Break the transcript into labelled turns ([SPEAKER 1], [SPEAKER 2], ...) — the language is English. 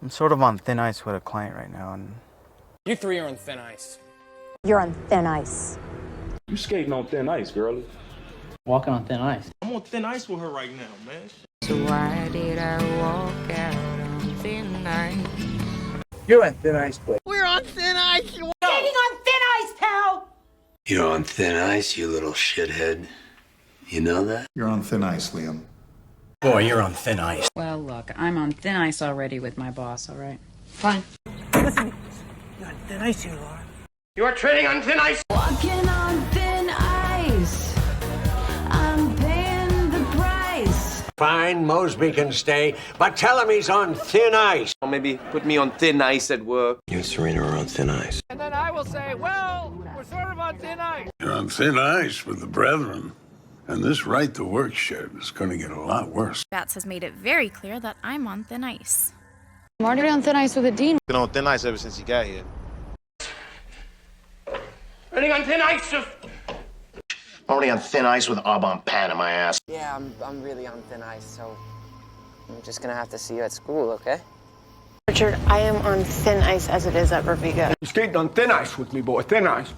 [SPEAKER 1] I'm sort of on thin ice with a client right now, and
[SPEAKER 2] You three are on thin ice.
[SPEAKER 3] You're on thin ice.
[SPEAKER 4] You skating on thin ice, girlie.
[SPEAKER 5] Walking on thin ice.
[SPEAKER 6] I'm on thin ice with her right now, man.
[SPEAKER 7] So why did I walk out on thin ice?
[SPEAKER 5] You're on thin ice, boy.
[SPEAKER 7] We're on thin ice.
[SPEAKER 3] Skating on thin ice, pal!
[SPEAKER 8] You're on thin ice, you little shithead. You know that?
[SPEAKER 9] You're on thin ice, Liam.
[SPEAKER 2] Boy, you're on thin ice.
[SPEAKER 10] Well, look, I'm on thin ice already with my boss, all right?
[SPEAKER 5] Fine.
[SPEAKER 1] listen, you're on thin ice here, Laura.
[SPEAKER 6] You are treading on thin ice.
[SPEAKER 3] Walking on thin ice. I'm paying the price.
[SPEAKER 8] Fine, Mosby can stay, but tell him he's on thin ice.
[SPEAKER 6] Or maybe put me on thin ice at work.
[SPEAKER 8] You and Serena are on thin ice.
[SPEAKER 2] And then I will say, well, we're sort of on thin ice.
[SPEAKER 11] You're on thin ice with the brethren. And this right-to-work shit is going to get a lot worse.
[SPEAKER 7] Bats has made it very clear that I'm on thin ice.
[SPEAKER 10] I'm already on thin ice with a dean.
[SPEAKER 12] Been on thin ice ever since he got here.
[SPEAKER 6] Treading on thin ice.
[SPEAKER 9] Already on thin ice with Aubon Pan in my ass.
[SPEAKER 5] Yeah, I'm really on thin ice, so I'm just gonna have to see you at school, okay?
[SPEAKER 3] Richard, I am on thin ice as it is at Raviga.
[SPEAKER 6] You skating on thin ice with me, boy. Thin ice.